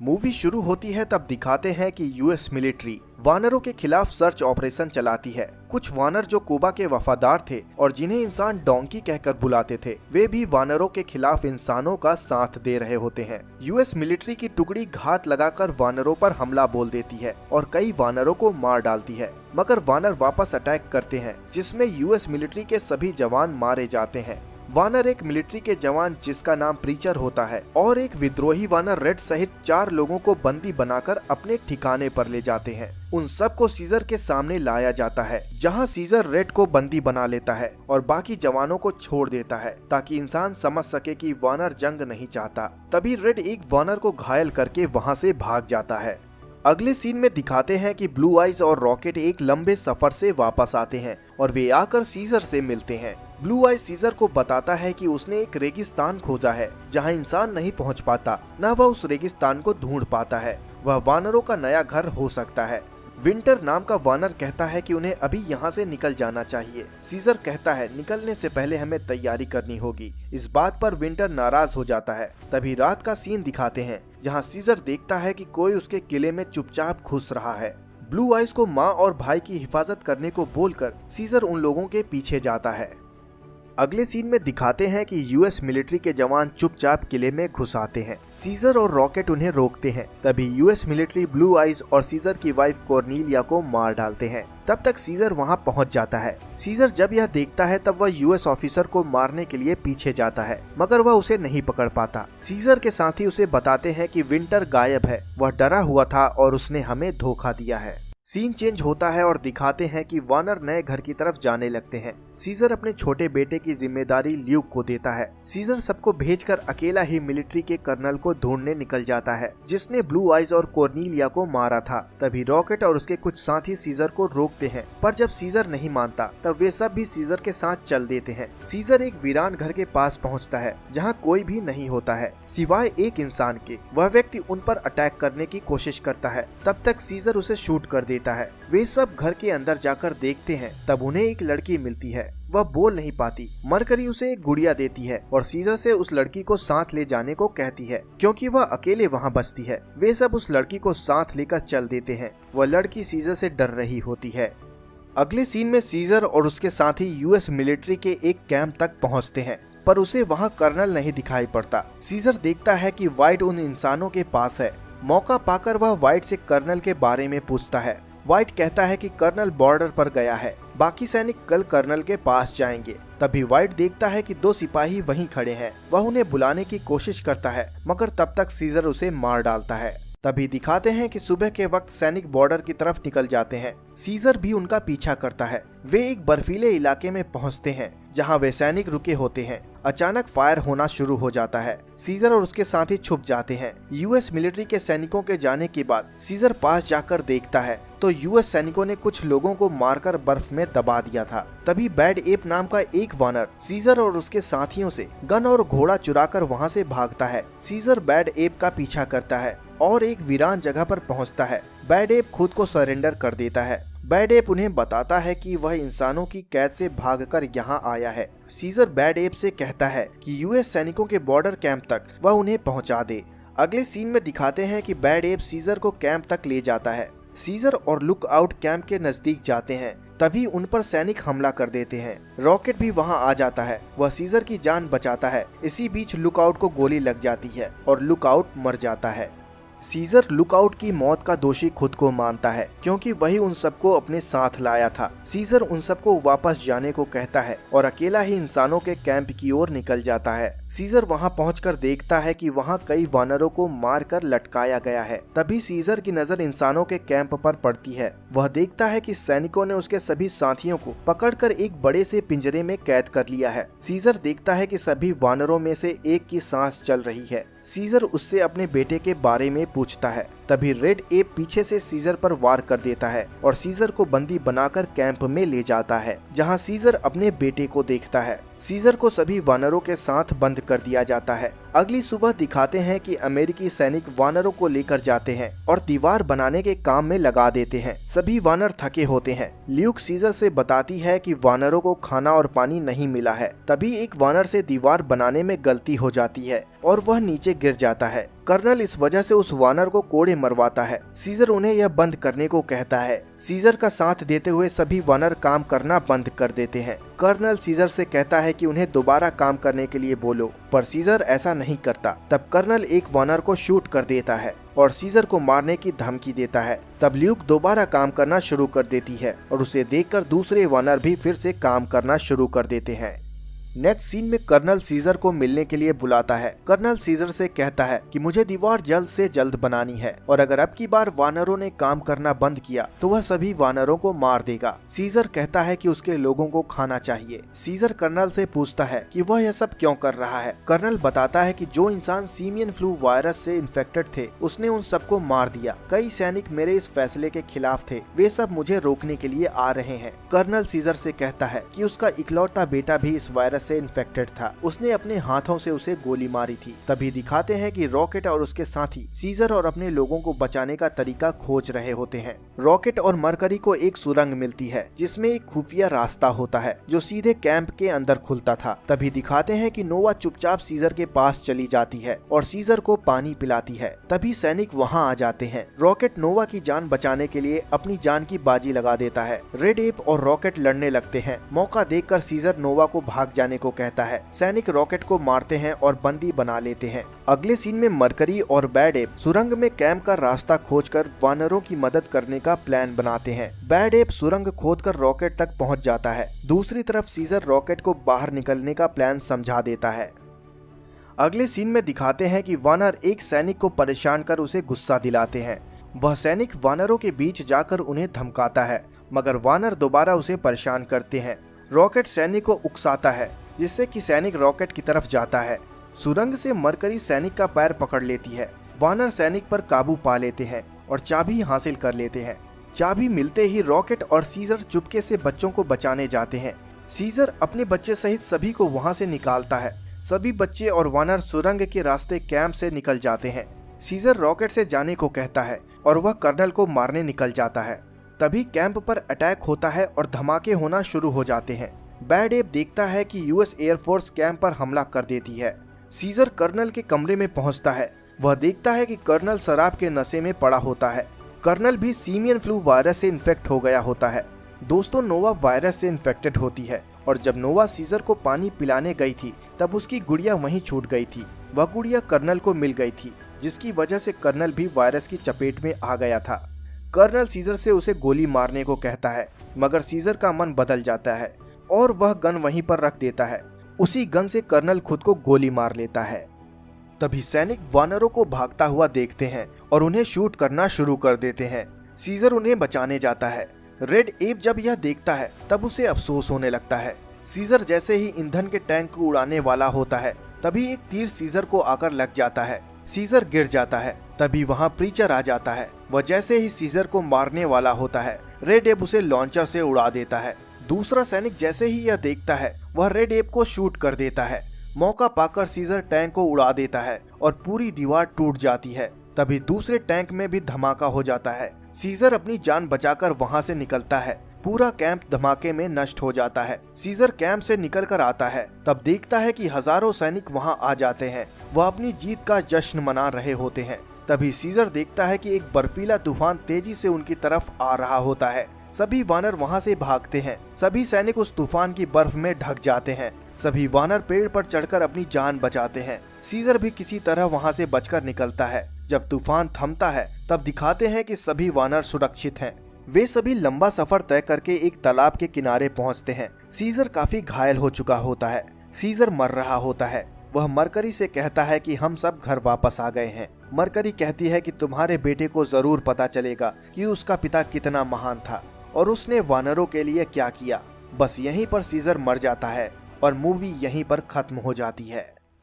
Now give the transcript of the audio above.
Movie शुरू होती है तब दिखाते हैं कि यूएस मिलिट्री वानरों के खिलाफ सर्च ऑपरेशन चलाती है। कुछ वानर जो कोबा के वफादार थे और जिन्हें इंसान डोंकी कहकर बुलाते थे, वे भी वानरों के खिलाफ इंसानों का साथ दे रहे होते हैं। यूएस मिलिट्री की टुकड़ी घात लगाकर वानरों पर हमला बोल देती है और कई वानरों को मार डालती है, मगर वानर वापस अटैक करते हैं जिसमें यूएस मिलिट्री के सभी जवान मारे जाते हैं। वानर एक मिलिट्री के जवान जिसका नाम प्रीचर होता है और एक विद्रोही वानर रेड सहित 4 लोगों को बंदी बनाकर अपने ठिकाने पर ले जाते हैं। उन सब को सीजर के सामने लाया जाता है, जहां सीजर रेड को बंदी बना लेता है और बाकी जवानों को छोड़ देता है ताकि इंसान समझ सके कि वानर जंग नहीं चाहता। तभी रेड एक वानर को घायल करके वहां से भाग जाता है। अगले सीन में दिखाते हैं कि ब्लू आइज और रॉकेट एक लंबे सफर से वापस आते हैं और वे आकर सीजर से मिलते हैं। ब्लू आइज सीजर को बताता है कि उसने एक रेगिस्तान खोजा है जहां इंसान नहीं पहुंच पाता, न वह उस रेगिस्तान को ढूंढ पाता है। वह वानरों का नया घर हो सकता है। विंटर नाम का वानर कहता है कि उन्हें अभी यहाँ से निकल जाना चाहिए। सीजर कहता है निकलने से पहले हमें तैयारी करनी होगी। इस बात पर विंटर नाराज हो जाता है। तभी रात का सीन दिखाते हैं जहाँ सीजर देखता है कि कोई उसके किले में चुपचाप घुस रहा है। ब्लू आइज को माँ और भाई की हिफाजत करने को बोलकर सीजर उन लोगों के पीछे जाता है। अगले सीन में दिखाते हैं कि यूएस मिलिट्री के जवान चुपचाप किले में घुस आते हैं। सीजर और रॉकेट उन्हें रोकते हैं। तभी यूएस मिलिट्री ब्लू आइज और सीजर की वाइफ कॉर्नेलिया को मार डालते हैं। तब तक सीजर वहां पहुंच जाता है। सीजर जब यह देखता है तब वह यूएस ऑफिसर को मारने के लिए पीछे जाता है, मगर वह उसे नहीं पकड़ पाता। सीजर के साथी उसे बताते हैं कि विंटर गायब है, वह डरा हुआ था और उसने हमें धोखा दिया है। सीन चेंज होता है और दिखाते हैं कि वानर नए घर की तरफ जाने लगते हैं। सीजर अपने छोटे बेटे की जिम्मेदारी ल्यूक को देता है। सीजर सबको भेजकर अकेला ही मिलिट्री के कर्नल को ढूंढने निकल जाता है जिसने ब्लू आइज और कॉर्नेलिया को मारा था। तभी रॉकेट और उसके कुछ साथी सीजर को रोकते हैं, पर जब सीजर नहीं मानता तब वे सब भी सीजर के साथ चल देते हैं। सीजर एक वीरान घर के पास पहुँचता है जहाँ कोई भी नहीं होता है सिवाय एक इंसान के। वह व्यक्ति उन पर अटैक करने की कोशिश करता है, तब तक सीजर उसे शूट कर देता है। वे सब घर के अंदर जाकर देखते हैं, तब उन्हें एक लड़की मिलती है। वह बोल नहीं पाती। मरकरी उसे एक गुड़िया देती है और सीजर से उस लड़की को साथ ले जाने को कहती है क्योंकि वह अकेले वहां बसती है। वे सब उस लड़की को साथ लेकर चल देते हैं। वह लड़की सीजर से डर रही होती है। अगले सीन में सीजर और उसके साथी यूएस मिलिट्री के एक कैंप तक पहुँचते हैं, पर उसे वहाँ कर्नल नहीं दिखाई पड़ता। सीजर देखता है कि वाइट उन इंसानों के पास है। मौका पाकर वह वाइट से कर्नल के बारे में पूछता है। वाइट कहता है कि कर्नल बॉर्डर पर गया है, बाकी सैनिक कल कर्नल के पास जाएंगे। तभी वाइट देखता है कि 2 सिपाही वहीं खड़े हैं। वह उन्हें बुलाने की कोशिश करता है, मगर तब तक सीजर उसे मार डालता है। तभी दिखाते हैं कि सुबह के वक्त सैनिक बॉर्डर की तरफ निकल जाते हैं। सीजर भी उनका पीछा करता है। वे एक बर्फीले इलाके में पहुंचते हैं जहां वे सैनिक रुके होते हैं। अचानक फायर होना शुरू हो जाता है। सीजर और उसके साथी छुप जाते हैं। यूएस मिलिट्री के सैनिकों के जाने के बाद सीजर पास जाकर देखता है तो यूएस सैनिकों ने कुछ लोगों को मारकर बर्फ में दबा दिया था। तभी बैड एप नाम का एक वानर सीजर और उसके साथियों से गन और घोड़ा चुराकर वहां से भागता है। सीजर बैड एप का पीछा करता है और एक वीरान जगह पर पहुंचता है। बैड एप खुद को सरेंडर कर देता है। बैड एप उन्हें बताता है कि वह इंसानों की कैद से भागकर यहाँ आया है। सीजर बैड एप से कहता है कि यूएस सैनिकों के बॉर्डर कैंप तक वह उन्हें पहुँचा दे। अगले सीन में दिखाते हैं कि बैड एप सीजर को कैंप तक ले जाता है। सीजर और लुक आउट कैंप के नजदीक जाते हैं, तभी उन पर सैनिक हमला कर देते हैं। रॉकेट भी वहां आ जाता है। वह सीजर की जान बचाता है। इसी बीच लुक आउट को गोली लग जाती है और लुक आउट मर जाता है। सीजर लुकआउट की मौत का दोषी खुद को मानता है क्योंकि वही उन सबको अपने साथ लाया था। सीजर उन सबको वापस जाने को कहता है और अकेला ही इंसानों के कैंप की ओर निकल जाता है। सीजर वहां पहुंचकर देखता है कि वहां कई वानरों को मारकर लटकाया गया है। तभी सीजर की नजर इंसानों के कैंप पर पड़ती है। वह देखता है कि सैनिकों ने उसके सभी साथियों को पकड़कर एक बड़े से पिंजरे में कैद कर लिया है। सीजर देखता है कि सभी वानरों में से एक की सांस चल रही है। सीजर उससे अपने बेटे के बारे में पूछता है। तभी रेड एप पीछे से सीजर पर वार कर देता है और सीजर को बंदी बनाकर कैंप में ले जाता है, जहां सीजर अपने बेटे को देखता है। सीजर को सभी वानरों के साथ बंद कर दिया जाता है। अगली सुबह दिखाते हैं कि अमेरिकी सैनिक वानरों को लेकर जाते हैं और दीवार बनाने के काम में लगा देते हैं। सभी वानर थके होते हैं। ल्यूक सीजर से बताती है कि वानरों को खाना और पानी नहीं मिला है। तभी एक वानर से दीवार बनाने में गलती हो जाती है और वह नीचे गिर जाता है। कर्नल इस वजह से उस वानर को कोड़े मरवाता है। सीजर उन्हें यह बंद करने को कहता है। सीजर का साथ देते हुए सभी वानर काम करना बंद कर देते हैं। कर्नल सीजर से कहता है कि उन्हें दोबारा काम करने के लिए बोलो, पर सीजर ऐसा नहीं करता। तब कर्नल एक वानर को शूट कर देता है और सीजर को मारने की धमकी देता है। तब ल्यूक दोबारा काम करना शुरू कर देती है और उसे देखकर दूसरे वानर भी फिर से काम करना शुरू कर देते हैं। नेक्स्ट सीन में कर्नल सीजर को मिलने के लिए बुलाता है। कर्नल सीजर से कहता है कि मुझे दीवार जल्द से जल्द बनानी है और अगर अब की बार वानरों ने काम करना बंद किया तो वह सभी वानरों को मार देगा। सीजर कहता है कि उसके लोगों को खाना चाहिए। सीजर कर्नल से पूछता है कि वह यह सब क्यों कर रहा है। कर्नल बताता है कि जो इंसान सीमियन फ्लू वायरस से इन्फेक्टेड थे उसने उन सबको मार दिया। कई सैनिक मेरे इस फैसले के खिलाफ थे, वे सब मुझे रोकने के लिए आ रहे हैं। कर्नल सीजर से कहता है कि उसका इकलौता बेटा भी इस वायरस से इन्फेक्टेड था, उसने अपने हाथों से उसे गोली मारी थी। तभी दिखाते हैं कि रॉकेट और उसके साथी सीजर और अपने लोगों को बचाने का तरीका खोज रहे होते हैं। रॉकेट और मरकरी को एक सुरंग मिलती है जिसमें एक खुफिया रास्ता होता है जो सीधे कैंप के अंदर खुलता था। तभी दिखाते हैं कि नोवा चुपचाप सीजर के पास चली जाती है और सीजर को पानी पिलाती है। तभी सैनिक वहां आ जाते हैं। रॉकेट नोवा की जान बचाने के लिए अपनी जान की बाजी लगा देता है। रेड एप और रॉकेट लड़ने लगते हैं। मौका देखकर सीजर नोवा को भाग जाने को कहता है। सैनिक रॉकेट को मारते हैं और बंदी बना लेते हैं। अगले सीन में मरकरी और बैड एप सुरंग में कैंप का रास्ता खोजकर वानरों की मदद करने का प्लान बनाते हैं। बैड एप सुरंग खोदकर रॉकेट तक पहुंच जाता है। दूसरी तरफ सीजर रॉकेट को बाहर निकलने का प्लान समझा देता है। अगले सीन में दिखाते हैं कि वानर एक सैनिक को परेशान कर उसे गुस्सा दिलाते हैं। वह सैनिक वानरों के बीच जाकर उन्हें धमकाता है, मगर वानर दोबारा उसे परेशान करते हैं। रॉकेट सैनिक को उकसाता है जिससे कि सैनिक रॉकेट की तरफ जाता है। सुरंग से मरकरी सैनिक का पैर पकड़ लेती है। वानर सैनिक पर काबू पा लेते हैं और चाबी हासिल कर लेते हैं। चाबी मिलते ही रॉकेट और सीजर चुपके से बच्चों को बचाने जाते हैं। सीजर अपने बच्चे सहित सभी को वहां से निकालता है। सभी बच्चे और वानर सुरंग के रास्ते कैंप से निकल जाते हैं। सीजर रॉकेट से जाने को कहता है और वह कर्नल को मारने निकल जाता है। तभी कैंप पर अटैक होता है और धमाके होना शुरू हो जाते हैं। बैड एप देखता है कि यूएस एयरफोर्स कैंप पर हमला कर देती है। सीजर कर्नल के कमरे में पहुंचता है। वह देखता है कि कर्नल शराब के नशे में पड़ा होता है। कर्नल भी सीमियन फ्लू वायरस से इन्फेक्ट हो गया होता है। दोस्तों, नोवा वायरस से इन्फेक्टेड होती है और जब नोवा सीजर को पानी पिलाने गई थी तब उसकी गुड़िया वहीं छूट गई थी। वह गुड़िया कर्नल को मिल गई थी जिसकी वजह से कर्नल भी वायरस की चपेट में आ गया था। कर्नल सीजर से उसे गोली मारने को कहता है, मगर सीजर का मन बदल जाता है और वह गन वहीं पर रख देता है। उसी गन से कर्नल खुद को गोली मार लेता है। तभी सैनिक वानरों को भागता हुआ देखते हैं और उन्हें शूट करना शुरू कर देते हैं। सीजर उन्हें बचाने जाता है। रेड एप जब यह देखता है तब उसे अफसोस होने लगता है। सीजर जैसे ही ईंधन के टैंक को उड़ाने वाला होता है तभी एक तीर सीजर को आकर लग जाता है। सीजर गिर जाता है। तभी वहाँ प्रीचर आ जाता है। वह जैसे ही सीजर को मारने वाला होता है, रेड एप उसे लॉन्चर से उड़ा देता है। दूसरा सैनिक जैसे ही यह देखता है वह रेड एप को शूट कर देता है। मौका पाकर सीजर टैंक को उड़ा देता है और पूरी दीवार टूट जाती है। तभी दूसरे टैंक में भी धमाका हो जाता है। सीजर अपनी जान बचाकर वहां से निकलता है। पूरा कैंप धमाके में नष्ट हो जाता है। सीजर कैंप से निकलकर आता है तब देखता है कि हजारों सैनिक वहां आ जाते हैं। वह अपनी जीत का जश्न मना रहे होते हैं। तभी सीजर देखता है कि एक बर्फीला तूफान तेजी से उनकी तरफ आ रहा होता है। सभी वानर वहां से भागते हैं। सभी सैनिक उस तूफान की बर्फ में ढक जाते हैं। सभी वानर पेड़ पर चढ़कर अपनी जान बचाते हैं। सीजर भी किसी तरह वहां से बचकर निकलता है। जब तूफान थमता है तब दिखाते हैं कि सभी वानर सुरक्षित हैं। वे सभी लंबा सफर तय करके एक तालाब के किनारे पहुंचते हैं। सीजर काफी घायल हो चुका होता है। सीजर मर रहा होता है। वह मरकरी से कहता है कि हम सब घर वापस आ गए हैं। मरकरी कहती है कि तुम्हारे बेटे को जरूर पता चलेगा कि उसका पिता कितना महान था और उसने वानरों के लिए क्या किया। बस यहीं पर सीजर मर जाता है और मूवी यहीं पर खत्म हो जाती है।